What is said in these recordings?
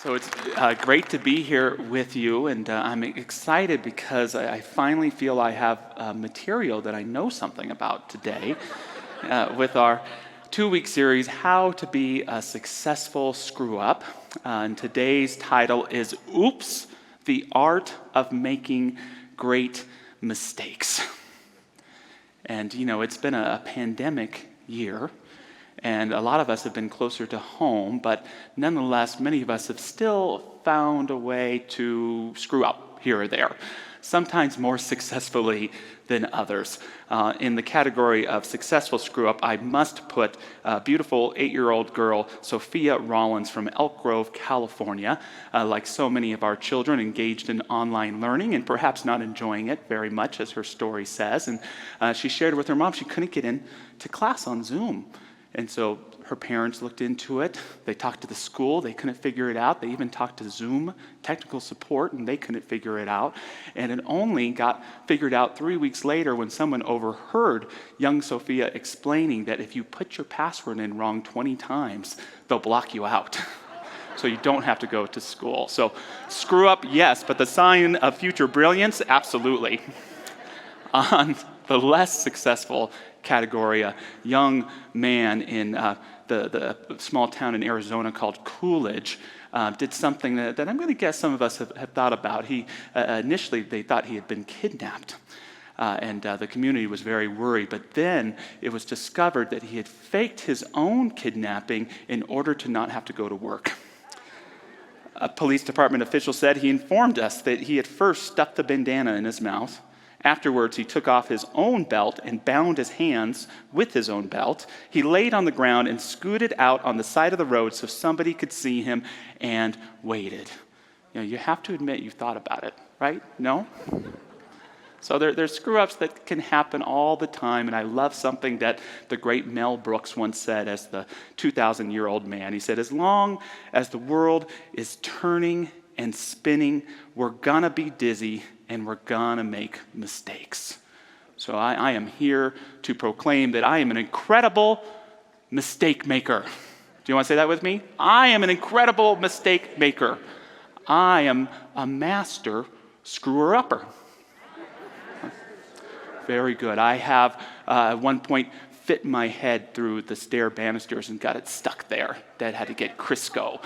So it's great to be here with you, and I'm excited because I finally feel I have material that I know something about today with our 2-week series, How to Be a Successful Screw-Up. And today's title is Oops, the Art of Making Great Mistakes. And you know, it's been a pandemic year, and a lot of us have been closer to home, but nonetheless, many of us have still found a way to screw up here or there, sometimes more successfully than others. In the category of successful screw-up, I must put a beautiful 8-year-old girl, Sophia Rollins from Elk Grove, California. Like so many of our children, engaged in online learning and perhaps not enjoying it very much, as her story says. And she shared with her mom she couldn't get into class on Zoom. And so her parents looked into it. They talked to the school. They couldn't figure it out. They even talked to Zoom technical support, and they couldn't figure it out. And it only got figured out 3 weeks later when someone overheard young Sophia explaining that if you put your password in wrong 20 times, they'll block you out. So you don't have to go to school. So screw up, yes, but the sign of future brilliance, absolutely. On the less successful category, a young man in the small town in Arizona called Coolidge did something that I'm going to guess some of us have thought about. Initially, they thought he had been kidnapped, and the community was very worried. But then it was discovered that he had faked his own kidnapping in order to not have to go to work. A police department official said he informed us that he had first stuffed the bandana in his mouth. Afterwards, he took off his own belt and bound his hands with his own belt. He laid on the ground and scooted out on the side of the road so somebody could see him and waited. You know, you have to admit you've thought about it, right? No? So there's screw-ups that can happen all the time, and I love something that the great Mel Brooks once said as the 2,000-year-old man. He said, as long as the world is turning and spinning, we're gonna be dizzy and we're gonna make mistakes. So I am here to proclaim that I am an incredible mistake maker. Do you want to say that with me? I am an incredible mistake maker. I am a master screwer-upper. Very good. I have at one point fit my head through the stair banisters and got it stuck there. Dad had to get Crisco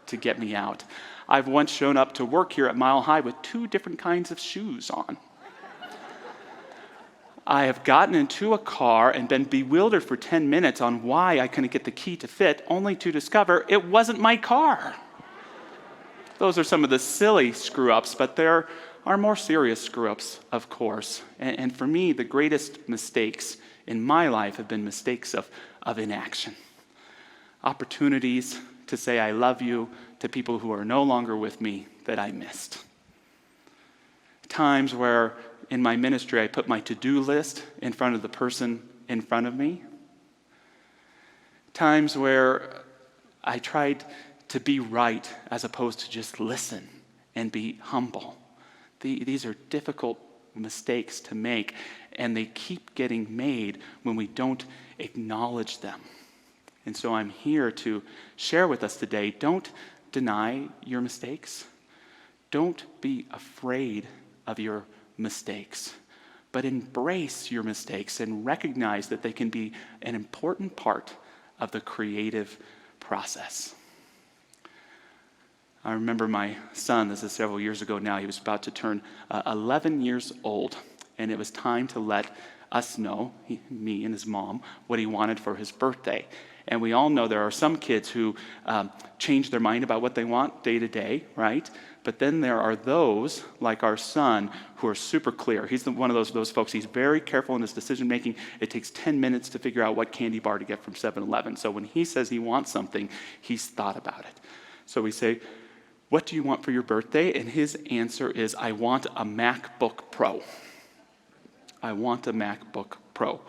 to get me out. I've once shown up to work here at Mile High with 2 different kinds of shoes on. I have gotten into a car and been bewildered for 10 minutes on why I couldn't get the key to fit, only to discover it wasn't my car. Those are some of the silly screw-ups, but there are more serious screw-ups, of course. And for me, the greatest mistakes in my life have been mistakes of inaction. Opportunities to say I love you to people who are no longer with me that I missed. Times where in my ministry I put my to-do list in front of the person in front of me. Times where I tried to be right as opposed to just listen and be humble. These are difficult mistakes to make, and they keep getting made when we don't acknowledge them. And so I'm here to share with us today, don't deny your mistakes. Don't be afraid of your mistakes, but embrace your mistakes and recognize that they can be an important part of the creative process. I remember my son, this is several years ago now, he was about to turn 11 years old, and it was time to let us know, me and his mom, what he wanted for his birthday. And we all know there are some kids who change their mind about what they want day to day, right? But then there are those, like our son, who are super clear. He's one of those folks. He's very careful in his decision making. It takes 10 minutes to figure out what candy bar to get from 7-Eleven. So when he says he wants something, he's thought about it. So we say, what do you want for your birthday? And his answer is, I want a MacBook Pro. I want a MacBook Pro.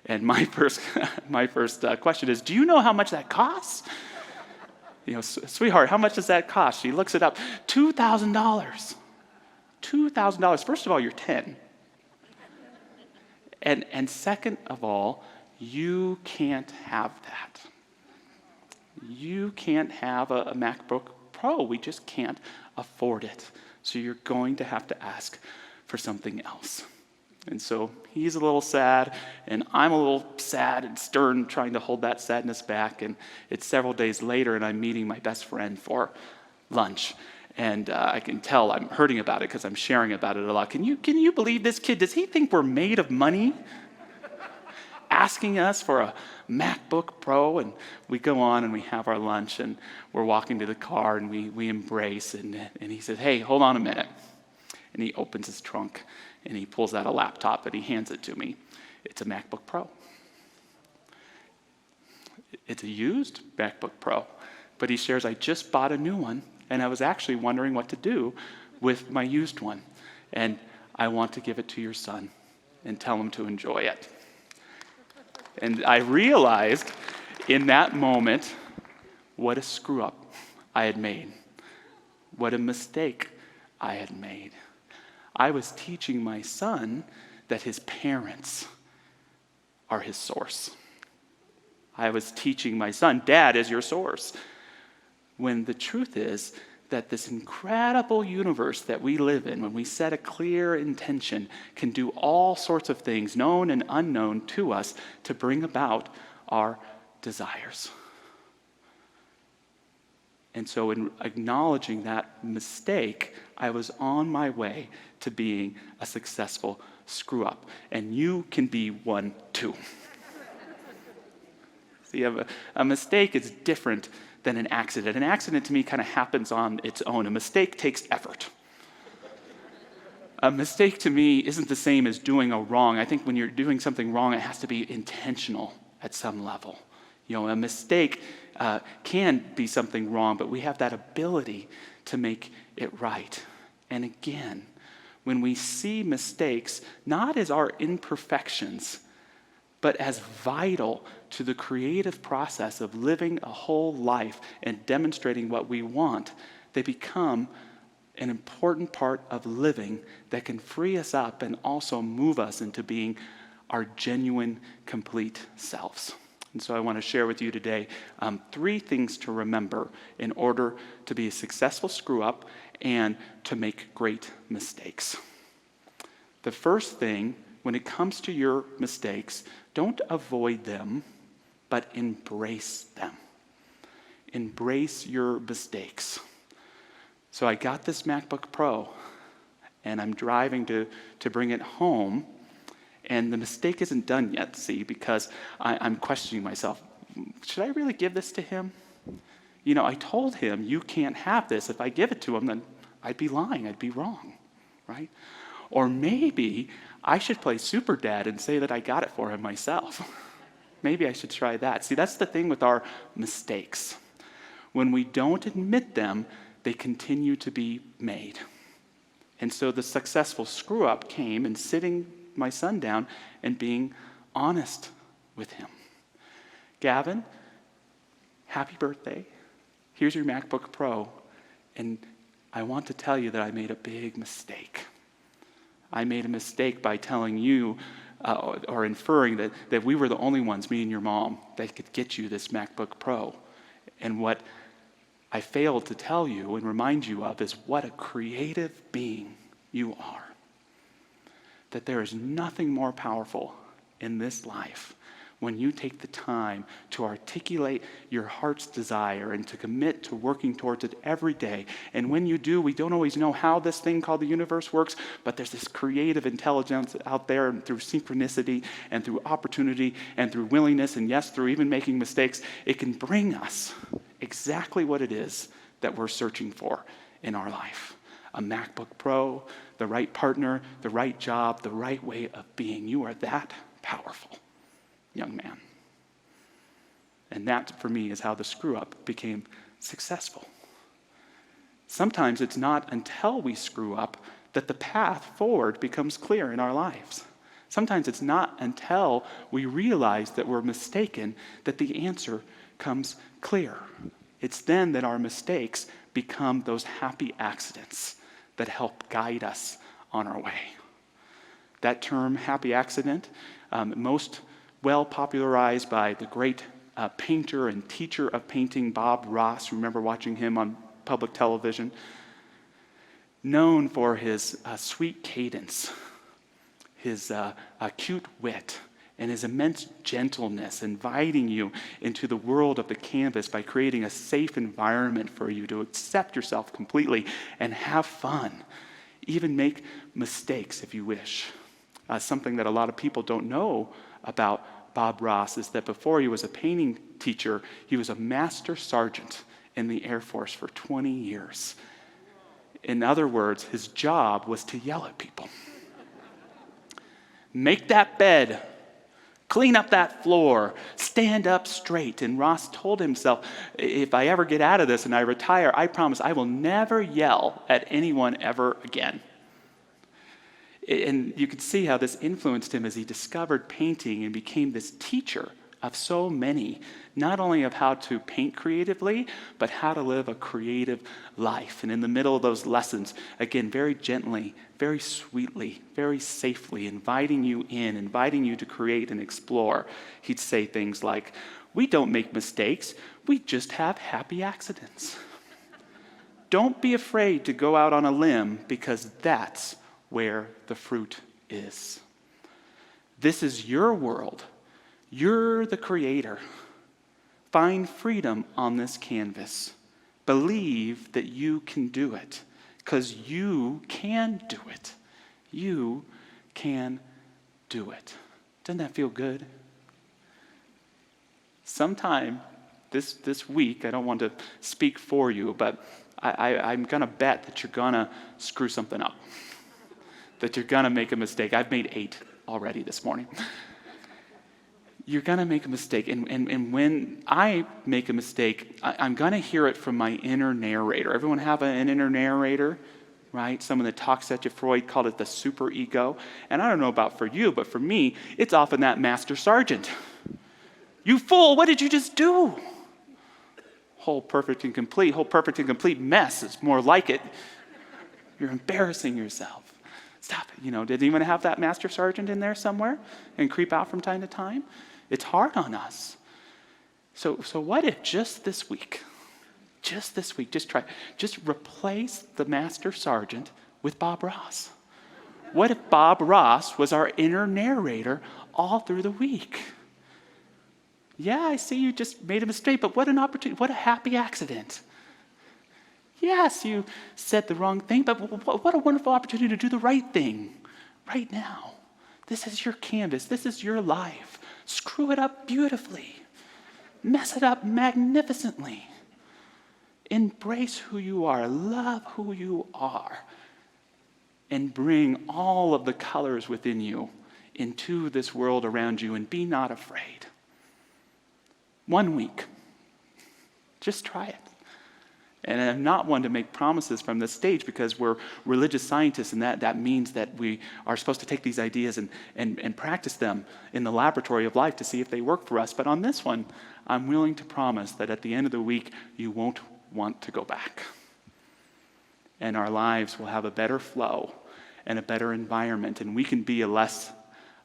And my first question is, do you know how much that costs? You know, sweetheart, how much does that cost? She looks it up. $2,000. $2,000. First of all, you're 10. And second of all, you can't have that. You can't have a MacBook Pro. We just can't afford it. So you're going to have to ask for something else. And so he's a little sad, and I'm a little sad and stern, trying to hold that sadness back. And it's several days later, and I'm meeting my best friend for lunch. And I can tell I'm hurting about it because I'm sharing about it a lot. Can you believe this kid? Does he think we're made of money? Asking us for a MacBook Pro, and we go on and we have our lunch, and we're walking to the car, and we embrace, and he says, "Hey, hold on a minute." And he opens his trunk, and he pulls out a laptop, and he hands it to me. It's a MacBook Pro. It's a used MacBook Pro, but he shares, "I just bought a new one, and I was actually wondering what to do with my used one, and I want to give it to your son and tell him to enjoy it." And I realized in that moment what a screw up I had made, what a mistake I had made. I was teaching my son that his parents are his source. I was teaching my son, Dad is your source. When the truth is that this incredible universe that we live in, when we set a clear intention, can do all sorts of things, known and unknown to us, to bring about our desires. And so in acknowledging that mistake, I was on my way to being a successful screw-up. And you can be one too. See, a mistake is different than an accident. An accident to me kind of happens on its own. A mistake takes effort. A mistake to me isn't the same as doing a wrong. I think when you're doing something wrong, it has to be intentional at some level. You know, a mistake can be something wrong, but we have that ability to make it right. And again, when we see mistakes not as our imperfections, but as vital to the creative process of living a whole life and demonstrating what we want, they become an important part of living that can free us up and also move us into being our genuine, complete selves. And so I want to share with you today 3 things to remember in order to be a successful screw-up and to make great mistakes. The first thing, when it comes to your mistakes, don't avoid them, but embrace them. Embrace your mistakes. So I got this MacBook Pro, and I'm driving to bring it home, and the mistake isn't done yet, see, because I'm questioning myself. Should I really give this to him? You know, I told him, you can't have this. If I give it to him, then I'd be lying. I'd be wrong, right? Or maybe I should play super dad and say that I got it for him myself. Maybe I should try that. See, that's the thing with our mistakes. When we don't admit them, they continue to be made. And so the successful screw-up came in sitting my son down and being honest with him. Gavin, happy birthday. Here's your MacBook Pro. And I want to tell you that I made a big mistake. I made a mistake by telling you or inferring that we were the only ones, me and your mom, that could get you this MacBook Pro. And what I failed to tell you and remind you of is what a creative being you are. That there is nothing more powerful in this life when you take the time to articulate your heart's desire and to commit to working towards it every day. And when you do, we don't always know how this thing called the universe works, but there's this creative intelligence out there, and through synchronicity and through opportunity and through willingness, and yes, through even making mistakes, it can bring us exactly what it is that we're searching for in our life. A MacBook Pro, the right partner, the right job, the right way of being. You are that powerful, young man. And that, for me, is how the screw-up became successful. Sometimes it's not until we screw up that the path forward becomes clear in our lives. Sometimes it's not until we realize that we're mistaken that the answer comes clear. It's then that our mistakes become those happy accidents that help guide us on our way. That term, happy accident, most well popularized by the great painter and teacher of painting, Bob Ross. Remember watching him on public television, known for his sweet cadence, his acute wit, and his immense gentleness, inviting you into the world of the canvas by creating a safe environment for you to accept yourself completely and have fun. Even make mistakes if you wish. Something that a lot of people don't know about Bob Ross is that before he was a painting teacher, he was a master sergeant in the Air Force for 20 years. In other words, his job was to yell at people. Make that bed. Clean up that floor. Stand up straight. And Ross told himself, if I ever get out of this and I retire, I promise I will never yell at anyone ever again. And you could see how this influenced him as he discovered painting and became this teacher of so many, not only of how to paint creatively, but how to live a creative life. And in the middle of those lessons, again, very gently, very sweetly, very safely, inviting you in, inviting you to create and explore, he'd say things like, we don't make mistakes, we just have happy accidents. Don't be afraid to go out on a limb, because that's where the fruit is. This is your world. You're the creator. Find freedom on this canvas. Believe that you can do it, because you can do it. You can do it. Doesn't that feel good? Sometime this week, I don't want to speak for you, but I'm going to bet that you're going to screw something up, that you're going to make a mistake. I've made 8 already this morning. You're going to make a mistake. And when I make a mistake, I'm going to hear it from my inner narrator. Everyone have an inner narrator, right? Someone that talks at you. Freud called it the superego. And I don't know about for you, but for me, it's often that master sergeant. You fool, what did you just do? Whole perfect and complete mess is more like it. You're embarrassing yourself. Stop it. Did anyone have that master sergeant in there somewhere and creep out from time to time? It's hard on us. So what if just this week, just replace the master sergeant with Bob Ross? What if Bob Ross was our inner narrator all through the week? Yeah, I see you just made a mistake, but what an opportunity, what a happy accident. Yes, you said the wrong thing, but what a wonderful opportunity to do the right thing right now. This is your canvas. This is your life. Screw it up beautifully. Mess it up magnificently. Embrace who you are. Love who you are. And bring all of the colors within you into this world around you, and be not afraid. 1 week. Just try it. And I'm not one to make promises from this stage, because we're religious scientists, and that means that we are supposed to take these ideas and practice them in the laboratory of life to see if they work for us. But on this one, I'm willing to promise that at the end of the week, you won't want to go back. And our lives will have a better flow and a better environment, and we can be a less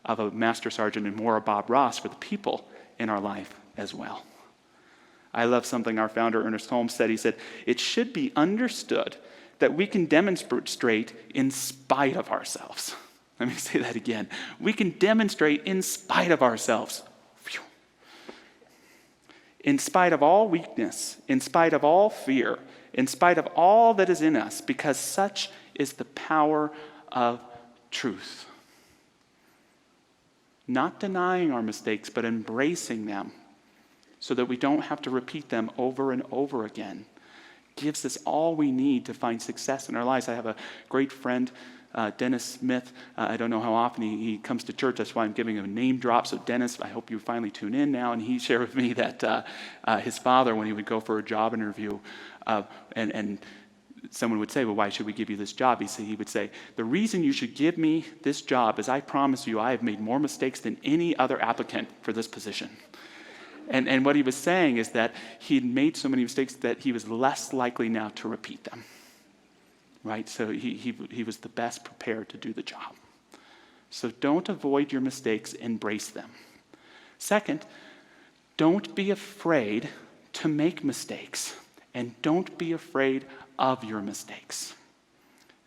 of a master sergeant and more a Bob Ross for the people in our life as well. I love something our founder, Ernest Holmes, said. He said, it should be understood that we can demonstrate in spite of ourselves. Let me say that again. We can demonstrate in spite of ourselves. Phew. In spite of all weakness, in spite of all fear, in spite of all that is in us, because such is the power of truth. Not denying our mistakes, but embracing them, so that we don't have to repeat them over and over again, gives us all we need to find success in our lives. I have a great friend, Dennis Smith. I don't know how often he comes to church. That's why I'm giving him a name drop. So Dennis, I hope you finally tune in now. And he shared with me that his father, when he would go for a job interview, and someone would say, well, why should we give you this job? He would say, the reason you should give me this job is I promise you I have made more mistakes than any other applicant for this position. And what he was saying is that he'd made so many mistakes that he was less likely now to repeat them, right? So he was the best prepared to do the job. So don't avoid your mistakes, embrace them. Second, don't be afraid to make mistakes And don't be afraid of your mistakes.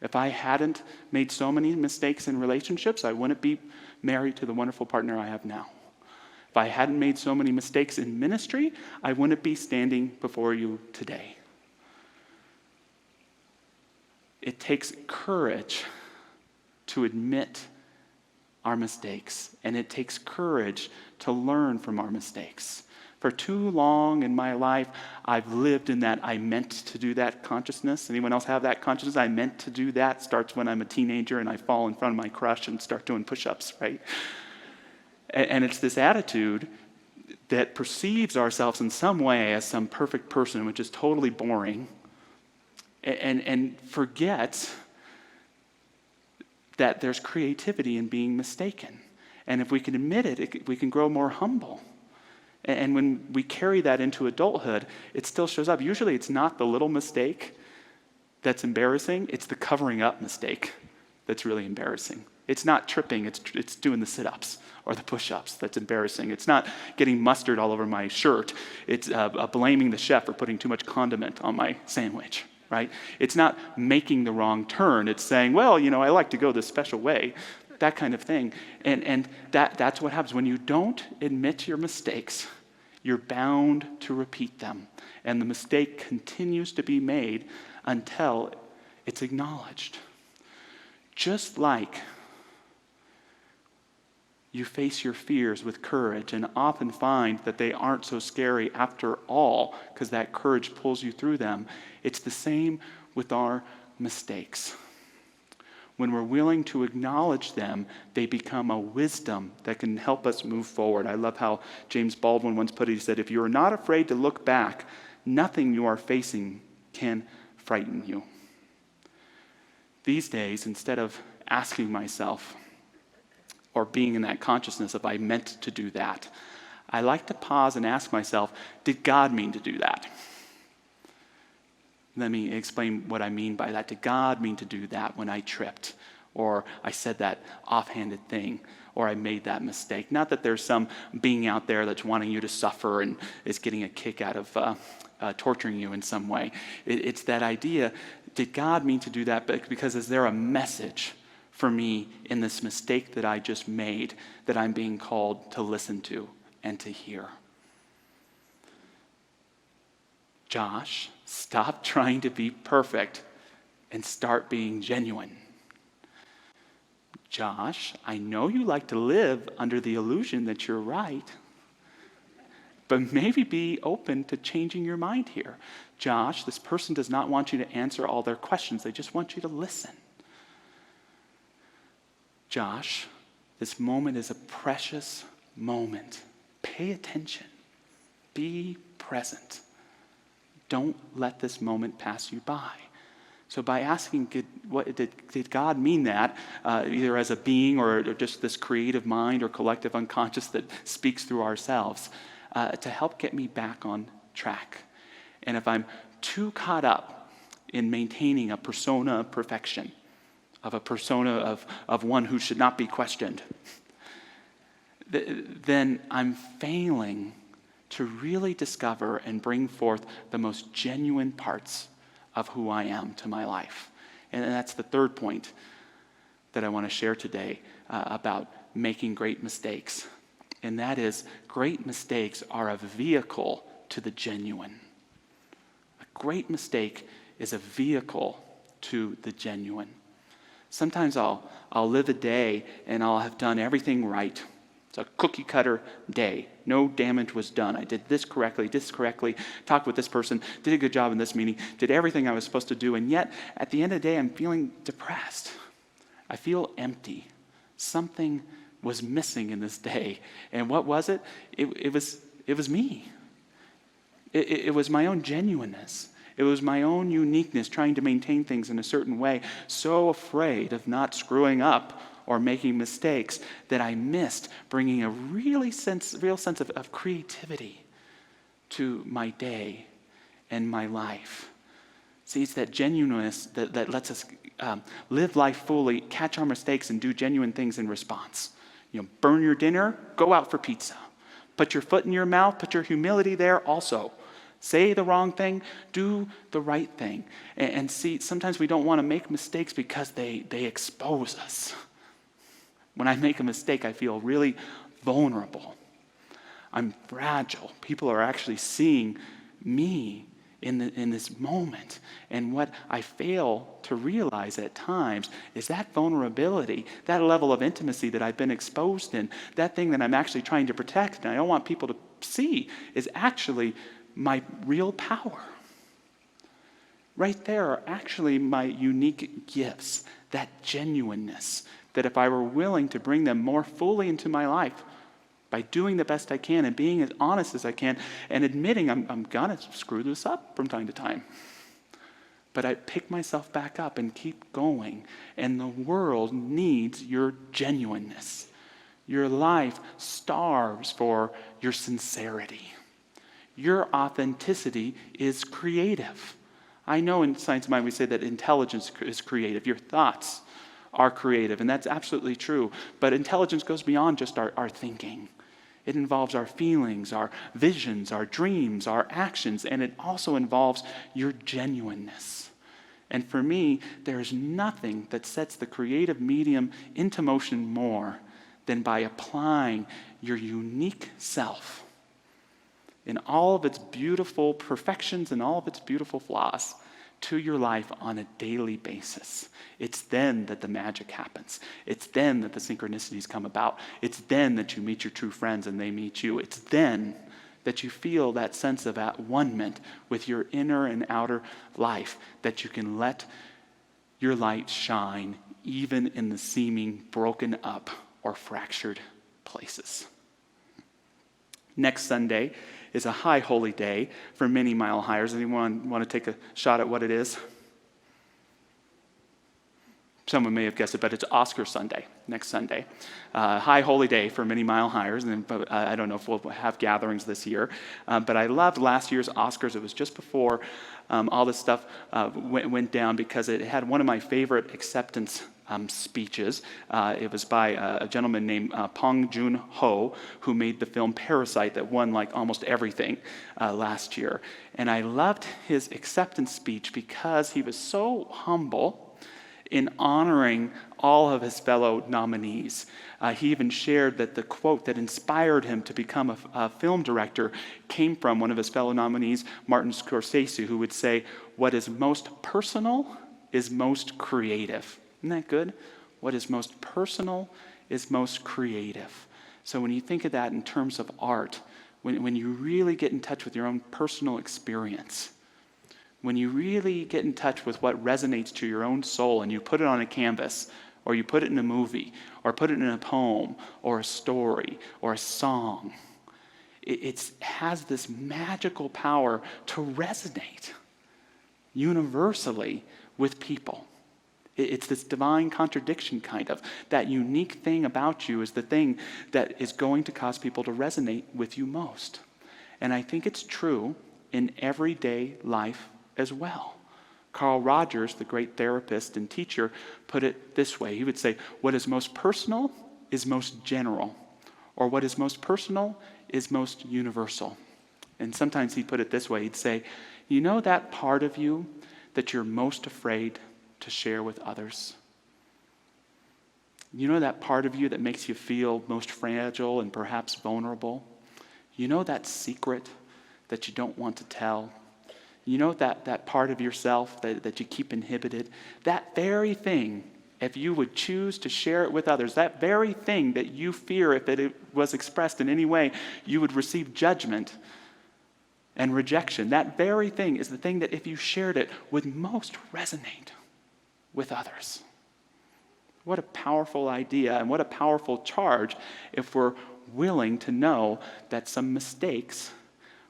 If I hadn't made so many mistakes in relationships, I wouldn't be married to the wonderful partner I have now. If I hadn't made so many mistakes in ministry, I wouldn't be standing before you today. It takes courage to admit our mistakes, and it takes courage to learn from our mistakes. For too long in my life, I've lived in that I meant to do that consciousness. Anyone else have that consciousness? I meant to do that. Starts when I'm a teenager and I fall in front of my crush and start doing push-ups, right? And it's this attitude that perceives ourselves in some way as some perfect person, which is totally boring, and forgets that there's creativity in being mistaken. And if we can admit it, we can grow more humble. And when we carry that into adulthood, it still shows up. Usually it's not the little mistake that's embarrassing, it's the covering up mistake that's really embarrassing. It's not tripping, it's doing the sit-ups or the push-ups that's embarrassing. It's not getting mustard all over my shirt. It's blaming the chef for putting too much condiment on my sandwich, right? It's not making the wrong turn. It's saying, well, I like to go this special way. That kind of thing. And that's what happens. When you don't admit your mistakes, you're bound to repeat them. And the mistake continues to be made until it's acknowledged. Just like you face your fears with courage and often find that they aren't so scary after all because that courage pulls you through them, it's the same with our mistakes. When we're willing to acknowledge them, they become a wisdom that can help us move forward. I love how James Baldwin once put it. He said, if you are not afraid to look back, nothing you are facing can frighten you. These days, instead of asking myself or being in that consciousness of I meant to do that, I like to pause and ask myself, did God mean to do that? Let me explain what I mean by that. Did God mean to do that when I tripped, or I said that offhanded thing, or I made that mistake? Not that there's some being out there that's wanting you to suffer and is getting a kick out of torturing you in some way. It's that idea, did God mean to do that? Because is there a message for me in this mistake that I just made that I'm being called to listen to and to hear? Josh, stop trying to be perfect and start being genuine. Josh, I know you like to live under the illusion that you're right, but maybe be open to changing your mind here. Josh, this person does not want you to answer all their questions. They just want you to listen. Josh, this moment is a precious moment. Pay attention. Be present. Don't let this moment pass you by. So by asking, did God mean that, either as a being or just this creative mind or collective unconscious that speaks through ourselves, to help get me back on track. And if I'm too caught up in maintaining a persona of perfection, of a persona of one who should not be questioned, then I'm failing to really discover and bring forth the most genuine parts of who I am to my life. And that's the third point that I want to share today about making great mistakes. And that is, great mistakes are a vehicle to the genuine. A great mistake is a vehicle to the genuine. Sometimes I'll live a day and I'll have done everything right. It's a cookie cutter day. No damage was done. I did this correctly, talked with this person, did a good job in this meeting, did everything I was supposed to do, and yet at the end of the day I'm feeling depressed. I feel empty. Something was missing in this day. And what was it? It was me. It was my own genuineness. It was my own uniqueness, trying to maintain things in a certain way, so afraid of not screwing up or making mistakes that I missed bringing a real sense of creativity to my day and my life. See, it's that genuineness that lets us live life fully, catch our mistakes, and do genuine things in response. Burn your dinner, go out for pizza. Put your foot in your mouth, put your humility there also. Say the wrong thing, do the right thing. And see, sometimes we don't want to make mistakes because they expose us. When I make a mistake, I feel really vulnerable. I'm fragile. People are actually seeing me in this moment. And what I fail to realize at times is that vulnerability, that level of intimacy that I've been exposed in, that thing that I'm actually trying to protect and I don't want people to see, is actually my real power. Right there are actually my unique gifts, that genuineness, that if I were willing to bring them more fully into my life, by doing the best I can and being as honest as I can and admitting I'm gonna screw this up from time to time. But I pick myself back up and keep going. And the world needs your genuineness. Your life starves for your sincerity. Your authenticity is creative. I know in Science of Mind we say that intelligence is creative. Your thoughts are creative, and that's absolutely true. But intelligence goes beyond just our thinking. It involves our feelings, our visions, our dreams, our actions, and it also involves your genuineness. And for me, there is nothing that sets the creative medium into motion more than by applying your unique self in all of its beautiful perfections and all of its beautiful flaws to your life on a daily basis. It's then that the magic happens. It's then that the synchronicities come about. It's then that you meet your true friends and they meet you. It's then that you feel that sense of at-one-ment with your inner and outer life, that you can let your light shine even in the seeming broken up or fractured places. Next Sunday is a high holy day for many mile highers. Anyone want to take a shot at what it is? Someone may have guessed it, but it's Oscar Sunday, next Sunday. High holy day for many mile highers, and I don't know if we'll have gatherings this year, but I loved last year's Oscars. It was just before all this stuff went down because it had one of my favorite acceptance speeches. It was by a gentleman named Bong Joon-ho, who made the film Parasite that won like almost everything last year. And I loved his acceptance speech because he was so humble in honoring all of his fellow nominees. He even shared that the quote that inspired him to become a film director came from one of his fellow nominees, Martin Scorsese, who would say, "What is most personal is most creative." Isn't that good? What is most personal is most creative. So when you think of that in terms of art, when you really get in touch with your own personal experience, when you really get in touch with what resonates to your own soul and you put it on a canvas, or you put it in a movie, or put it in a poem, or a story, or a song, it has this magical power to resonate universally with people. It's this divine contradiction kind of. That unique thing about you is the thing that is going to cause people to resonate with you most. And I think it's true in everyday life as well. Carl Rogers, the great therapist and teacher, put it this way. He would say, what is most personal is most general, or what is most personal is most universal. And sometimes he'd put it this way. He'd say, you know that part of you that you're most afraid to share with others? You know that part of you that makes you feel most fragile and perhaps vulnerable? You know that secret that you don't want to tell? You know that part of yourself that you keep inhibited? That very thing, if you would choose to share it with others, that very thing that you fear if it was expressed in any way, you would receive judgment and rejection. That very thing is the thing that if you shared it would most resonate with others. What a powerful idea and what a powerful charge if we're willing to know that some mistakes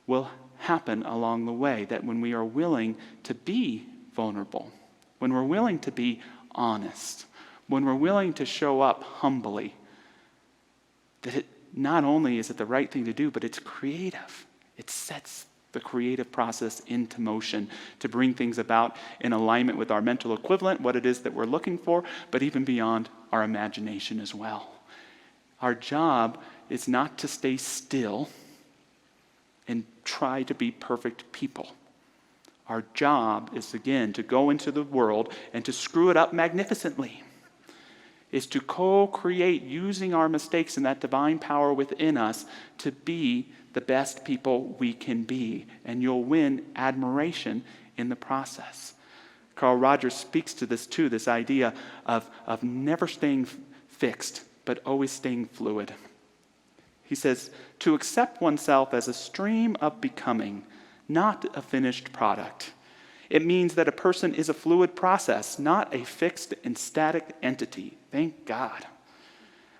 will happen along the way, that when we are willing to be vulnerable, when we're willing to be honest, when we're willing to show up humbly, that it not only is it the right thing to do, but it's creative. It sets the creative process into motion to bring things about in alignment with our mental equivalent, what it is that we're looking for, but even beyond our imagination as well. Our job is not to stay still and try to be perfect people. Our job is, again, to go into the world and to screw it up magnificently. Is to co-create using our mistakes and that divine power within us to be the best people we can be. And you'll win admiration in the process. Carl Rogers speaks to this too, this idea of never staying fixed, but always staying fluid. He says, to accept oneself as a stream of becoming, not a finished product. It means that a person is a fluid process, not a fixed and static entity. Thank God.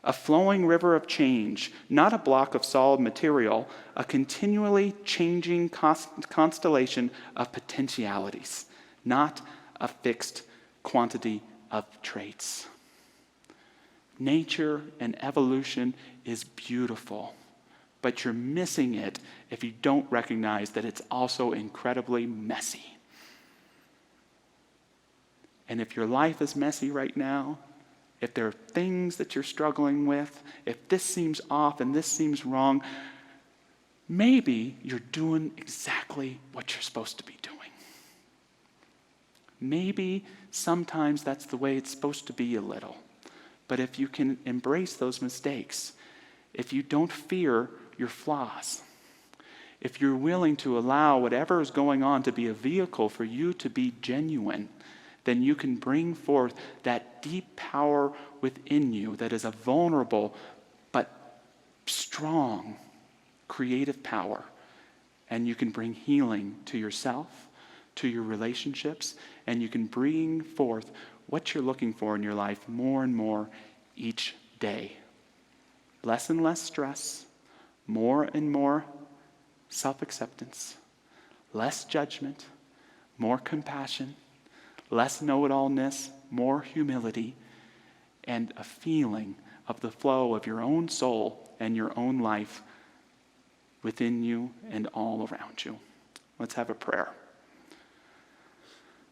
A flowing river of change, not a block of solid material, a continually changing constellation of potentialities, not a fixed quantity of traits. Nature and evolution is beautiful, but you're missing it if you don't recognize that it's also incredibly messy. And if your life is messy right now, if there are things that you're struggling with, if this seems off and this seems wrong, maybe you're doing exactly what you're supposed to be doing. Maybe sometimes that's the way it's supposed to be a little. But if you can embrace those mistakes, if you don't fear your flaws, if you're willing to allow whatever is going on to be a vehicle for you to be genuine, then you can bring forth that deep power within you that is a vulnerable but strong creative power. And you can bring healing to yourself, to your relationships, and you can bring forth what you're looking for in your life more and more each day. Less and less stress, more and more self-acceptance, less judgment, more compassion, less know-it-allness, more humility, and a feeling of the flow of your own soul and your own life within you and all around you. Let's have a prayer.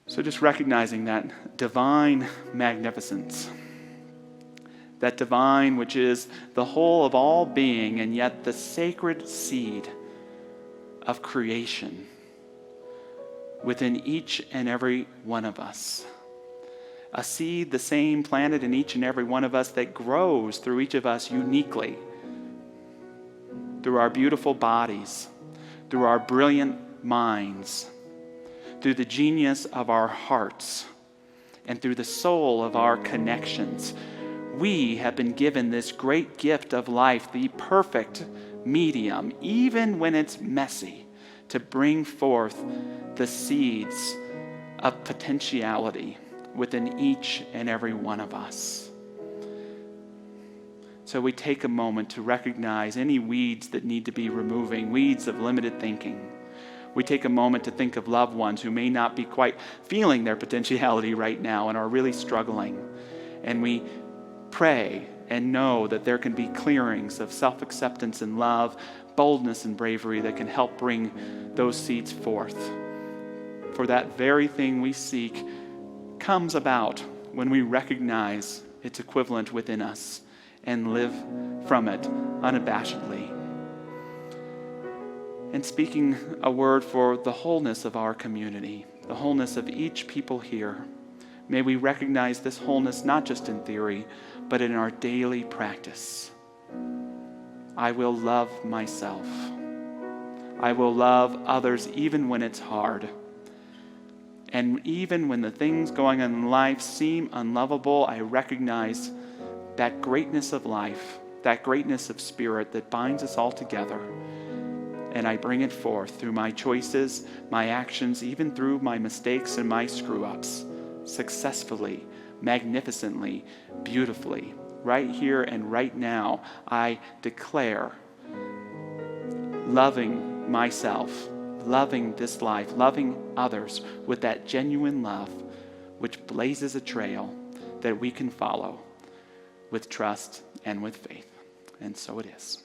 So just recognizing that divine magnificence, that divine which is the whole of all being and yet the sacred seed of creation within each and every one of us. A seed, the same planted in each and every one of us that grows through each of us uniquely, through our beautiful bodies, through our brilliant minds, through the genius of our hearts, and through the soul of our connections. We have been given this great gift of life, the perfect medium, even when it's messy, to bring forth the seeds of potentiality within each and every one of us. So we take a moment to recognize any weeds that need to be removing, weeds of limited thinking. We take a moment to think of loved ones who may not be quite feeling their potentiality right now and are really struggling. And we pray and know that there can be clearings of self-acceptance and love, boldness and bravery that can help bring those seeds forth. For that very thing we seek comes about when we recognize its equivalent within us and live from it unabashedly. And speaking a word for the wholeness of our community, the wholeness of each people here, may we recognize this wholeness not just in theory, but in our daily practice. I will love myself. I will love others even when it's hard. And even when the things going on in life seem unlovable, I recognize that greatness of life, that greatness of spirit that binds us all together. And I bring it forth through my choices, my actions, even through my mistakes and my screw-ups, successfully, magnificently, beautifully. Right here and right now, I declare loving myself, loving this life, loving others with that genuine love which blazes a trail that we can follow with trust and with faith. And so it is.